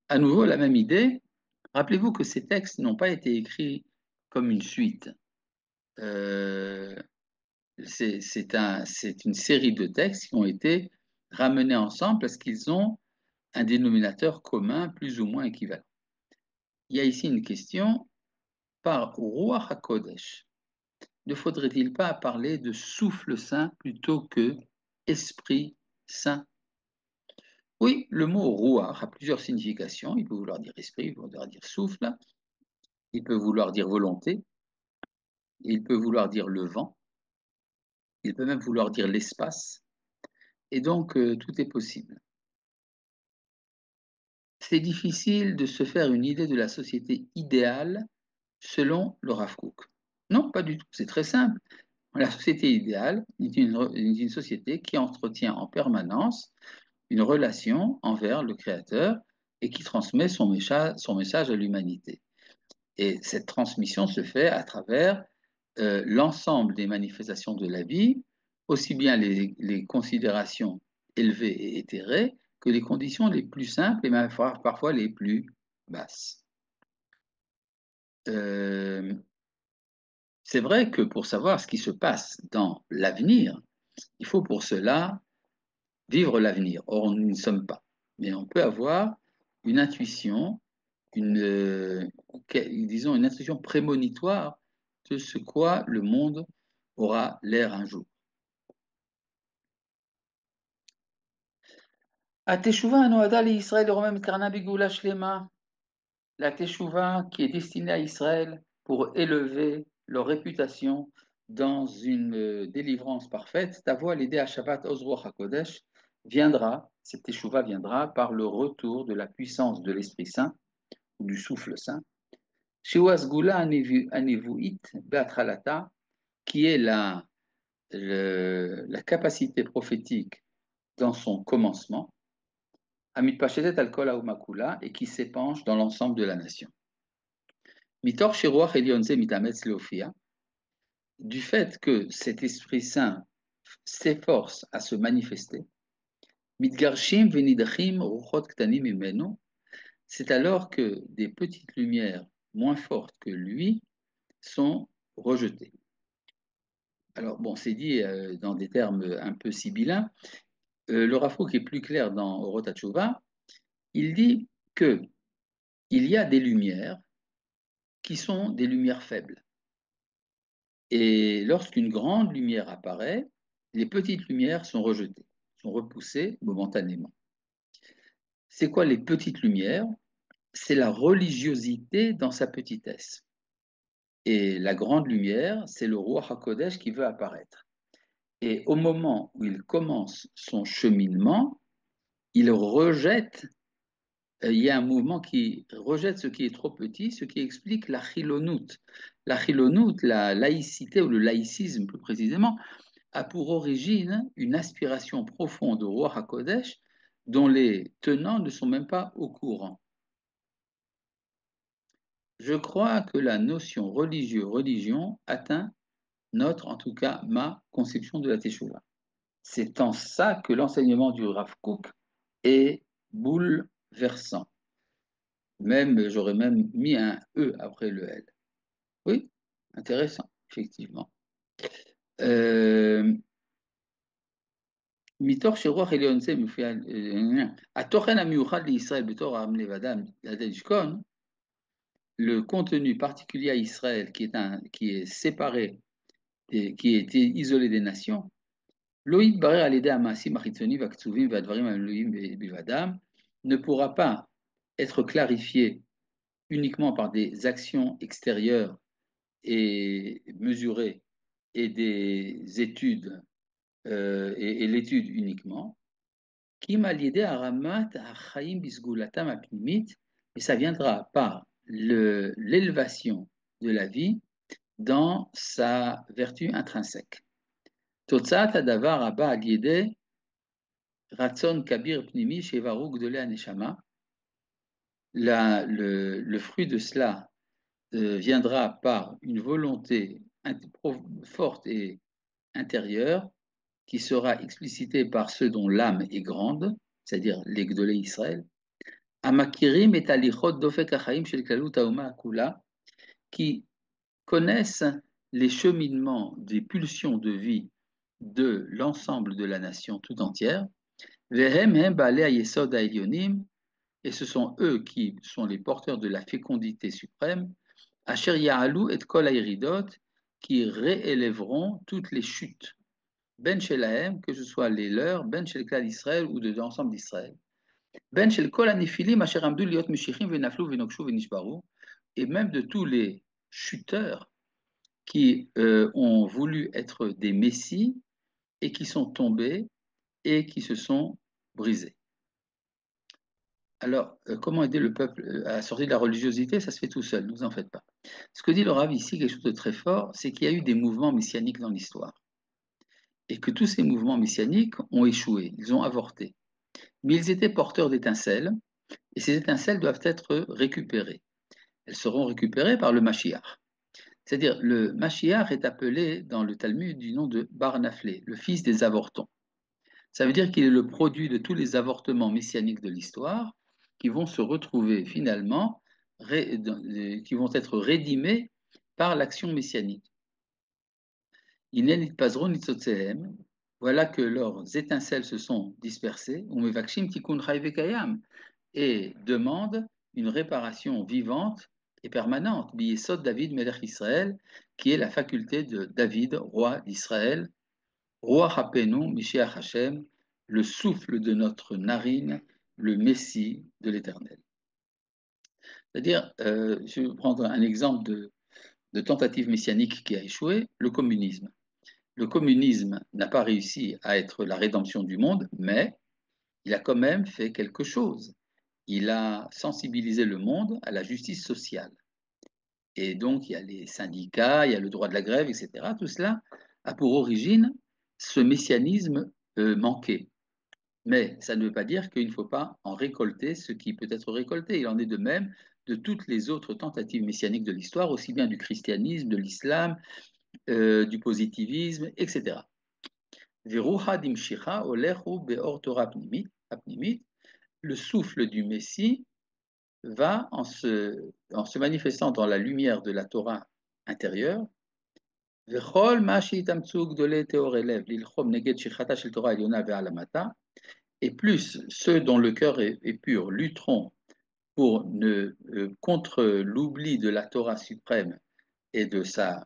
À nouveau, la même idée. Rappelez-vous que ces textes n'ont pas été écrits comme une suite. C'est une série de textes qui ont été ramenés ensemble parce qu'ils ont un dénominateur commun plus ou moins équivalent. Il y a ici une question par Ruach HaKodesh. Ne faudrait-il pas parler de souffle saint plutôt que esprit saint? Oui, le mot Ruach a plusieurs significations. Il peut vouloir dire esprit, il peut vouloir dire souffle, il peut vouloir dire volonté, il peut vouloir dire le vent, il peut même vouloir dire l'espace. Et donc, tout est possible. C'est difficile de se faire une idée de la société idéale selon le Rav Kook. Non, pas du tout. C'est très simple. La société idéale est une société qui entretient en permanence une relation envers le Créateur et qui transmet son message à l'humanité. Et cette transmission se fait à travers l'ensemble des manifestations de la vie, aussi bien les considérations élevées et éthérées que les conditions les plus simples et même parfois les plus basses. C'est vrai que pour savoir ce qui se passe dans l'avenir, il faut pour cela vivre l'avenir. Or, nous n'y sommes pas. Mais on peut avoir une intuition, disons une intuition prémonitoire de ce quoi le monde aura l'air un jour. La Teshuvah qui est destinée à Israël pour élever leur réputation dans une délivrance parfaite, Tavo l'idée à Shabbat Ozruach HaKodesh viendra, cette Teshuvah viendra par le retour de la puissance de l'Esprit Saint, ou du souffle saint, Shiwasgula Anevuit Beatralata, qui est la capacité prophétique dans son commencement, Amit Pachetet Al-Kol Makula, et qui s'épanche dans l'ensemble de la nation. Mitor Shiruach Elionze Mitametz Leofia, du fait que cet Esprit Saint s'efforce à se manifester, Mitgarshim Venidachim Ruchot Ktanim Imenu, c'est alors que des petites lumières moins fortes que lui sont rejetées. Alors, bon, c'est dit dans des termes un peu sibyllins. Le Rav Kook est plus clair dans Orot HaTshuva. Il dit que il y a des lumières qui sont des lumières faibles. Et lorsqu'une grande lumière apparaît, les petites lumières sont rejetées, sont repoussées momentanément. C'est quoi les petites lumières? C'est la religiosité dans sa petitesse. Et la grande lumière, c'est le Ruach HaKodesh qui veut apparaître. Et au moment où il commence son cheminement, il rejette, il y a un mouvement qui rejette ce qui est trop petit, ce qui explique la chilonout. La chilonout, la laïcité ou le laïcisme plus précisément, a pour origine une aspiration profonde au Ruach HaKodesh dont les tenants ne sont même pas au courant. Je crois que la notion religion atteint en tout cas ma conception de la Teshuvah. C'est en ça que l'enseignement du Rav Kook est bouleversant. J'aurais même mis un E après le L. Oui, intéressant, effectivement. מתוך שרוח עליון זה מופיע, התוכן המיוחד לישראל בתור העם לבדם לדעת ישכון, le contenu particulier à Israël qui est séparé, qui est isolé des nations, לא יתברר על ידי המעשים החיצוניים והקצובים והדברים המילואים בלבדם, ne pourra pas être clarifié uniquement par des actions extérieures et mesurées et des études et l'étude uniquement, Kim al yedé aramat hachaim bisgulatam apnimit, et ça viendra par l'élévation de la vie dans sa vertu intrinsèque. Totsat adavar abba al yedé ratson kabir pnimi shevaru gdolei aneshama. Le fruit de cela viendra par une volonté forte et intérieure qui sera explicitée par ceux dont l'âme est grande, c'est-à-dire les Gdolei Israël, Amakirim et Alichot Dofek Achaim Shel Klalut Haoma Akula, qui connaissent les cheminements des pulsions de vie de l'ensemble de la nation tout entière, Vehem Hem Baalei Hayesod Ha'elyonim, et ce sont eux qui sont les porteurs de la fécondité suprême, Asher Ya'alu et Kol Ha'yeridot, qui réélèveront toutes les chutes. Ben Shelahem, que ce soit les leurs, Ben Shel Klal Israël ou de l'ensemble d'Israël. Ben Shel Kol HaNefilim Asher Amdu Liot Meshichim Venaflu Venokshu Venishbaru, et même de tous les chuteurs qui ont voulu être des messies et qui sont tombés et qui se sont brisés. Alors, comment aider le peuple à sortir de la religiosité? Ça se fait tout seul, ne vous en faites pas. Ce que dit le Rav ici, quelque chose de très fort, c'est qu'il y a eu des mouvements messianiques dans l'histoire. Et que tous ces mouvements messianiques ont échoué, ils ont avorté. Mais ils étaient porteurs d'étincelles, et ces étincelles doivent être récupérées. Elles seront récupérées par le Mashiach. C'est-à-dire, le Mashiach est appelé dans le Talmud du nom de Bar Naphlé, le fils des avortons. Ça veut dire qu'il est le produit de tous les avortements messianiques de l'histoire qui vont se retrouver finalement, qui vont être rédimés par l'action messianique. Voilà que leurs étincelles se sont dispersées, et demandent une réparation vivante et permanente, Biyesod David Melech Israël, qui est la faculté de David, roi d'Israël, Roi Hapenu, Mishiach Hashem, le souffle de notre narine, le Messie de l'Éternel. C'est-à-dire, je vais prendre un exemple de tentative messianique qui a échoué, le communisme. Le communisme n'a pas réussi à être la rédemption du monde, mais il a quand même fait quelque chose. Il a sensibilisé le monde à la justice sociale. Et donc, il y a les syndicats, il y a le droit de la grève, etc. Tout cela a pour origine ce messianisme manqué. Mais ça ne veut pas dire qu'il ne faut pas en récolter ce qui peut être récolté. Il en est de même de toutes les autres tentatives messianiques de l'histoire, aussi bien du christianisme, de l'islam, du positivisme, etc. Le souffle du Messie va, en se manifestant dans la lumière de la Torah intérieure, et plus ceux dont le cœur est pur lutteront contre l'oubli de la Torah suprême et de son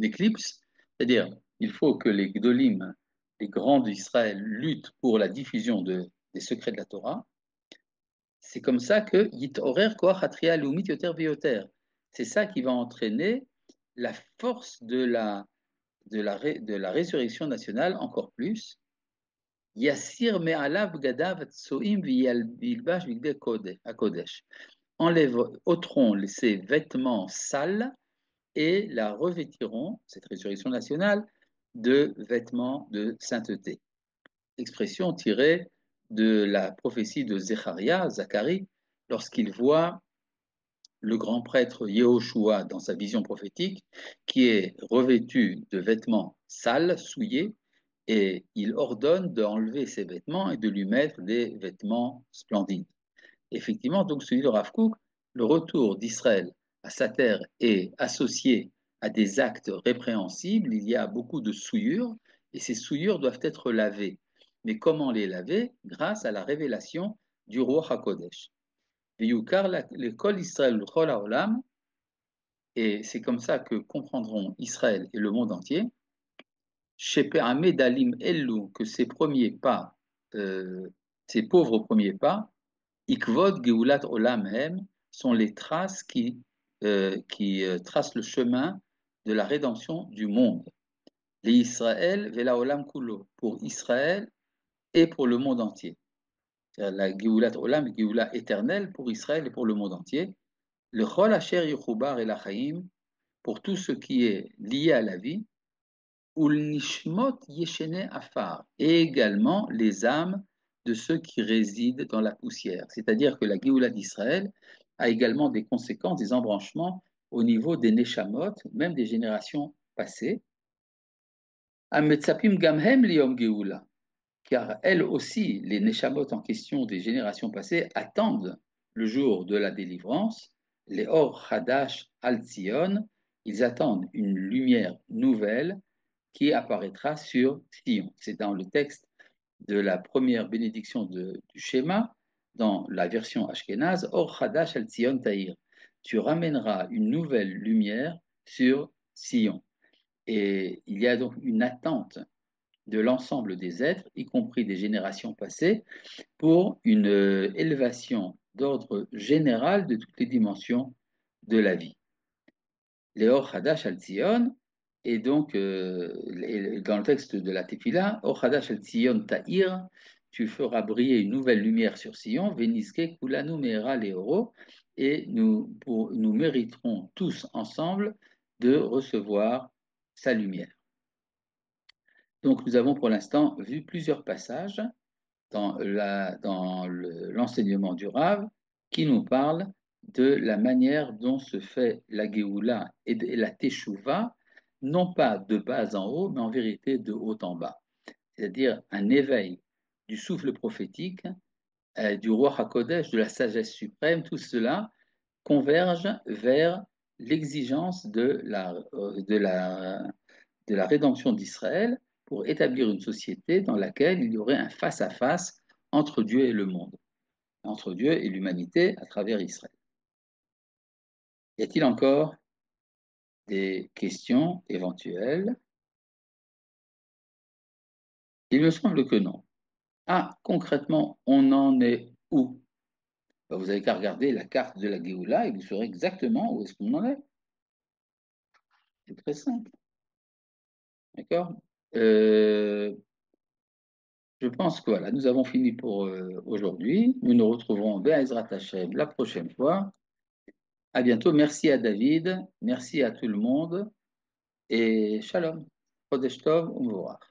éclipse, c'est-à-dire il faut que les Gdolim, les grands d'Israël, luttent pour la diffusion des secrets de la Torah. C'est comme ça que Yitorer Koach Hatria Leumit Yoter Veyoter. C'est ça qui va entraîner la force de la résurrection nationale encore plus. Yassir me'alav gadav tsoim v'yilbash bigdei kodesh. Ôteront ses vêtements sales et la revêtiront, cette résurrection nationale, de vêtements de sainteté. Expression tirée de la prophétie de Zacharie, lorsqu'il voit le grand prêtre Yehoshua dans sa vision prophétique, qui est revêtu de vêtements sales, souillés, et il ordonne d'enlever ses vêtements et de lui mettre des vêtements splendides. Effectivement, donc, celui de Rav Kook, le retour d'Israël à sa terre est associé à des actes répréhensibles, il y a beaucoup de souillures, Et ces souillures doivent être lavées. Mais comment les laver? Grâce à la révélation du Ruach HaKodesh. V'yukar l'école Israël l'chol haolam, et c'est comme ça que comprendront Israël et le monde entier, Shepe'ameh dalim ellu, que ces premiers pas, ces pauvres premiers pas, Ikvod Geulat Olam Hem, sont les traces qui tracent le chemin de la rédemption du monde. Les Israël Vela Olam Kulo, pour Israël et pour le monde entier. La Geulat Olam, Geula éternelle pour Israël et pour le monde entier. Le Chol Asher Yechubar et la Chaim, pour tout ce qui est lié à la vie. Ul Nishmot Yeshene Afar, et également les âmes de ceux qui résident dans la poussière. C'est-à-dire que la Géoula d'Israël a également des conséquences, des embranchements au niveau des Neshamot, même des générations passées. Ametzapim Gamhem Liom Géoula, car elles aussi, les Neshamot en question des générations passées, attendent le jour de la délivrance, les Or Hadash Al Tzion, ils attendent une lumière nouvelle qui apparaîtra sur Sion. C'est dans le texte de la première bénédiction du schéma, dans la version ashkénaze, Or Hadash al Sion Tahir. Tu ramèneras une nouvelle lumière sur Sion. Et il y a donc une attente de l'ensemble des êtres, y compris des générations passées, pour une élévation d'ordre général de toutes les dimensions de la vie. Les Or Hadash al Sion, et donc, dans le texte de la Tefila, Or Hadash al Sion Ta'ir, tu feras briller une nouvelle lumière sur Sion, Veniske Kulanu Meera Leoro, et nous mériterons tous ensemble de recevoir sa lumière. Donc, nous avons pour l'instant vu plusieurs passages dans l'enseignement du Rav qui nous parlent de la manière dont se fait la Géoula et la Teshuvah, non pas de bas en haut, mais en vérité de haut en bas. C'est-à-dire un éveil du souffle prophétique, du Ruach HaKodesh, de la sagesse suprême, tout cela converge vers l'exigence de la rédemption d'Israël pour établir une société dans laquelle il y aurait un face-à-face entre Dieu et le monde, entre Dieu et l'humanité à travers Israël. Y a-t-il encore des questions éventuelles? Il me semble que non. Ah, concrètement, on en est où? Ben, vous n'avez qu'à regarder la carte de la Géoula et vous saurez exactement où est-ce qu'on en est. C'est très simple. D'accord? Je pense que voilà, nous avons fini pour aujourd'hui. Nous nous retrouverons Be'ezrat Hashem la prochaine fois. À bientôt. Merci à David. Merci à tout le monde. Et shalom. Chodesh Tov U'Mevorach.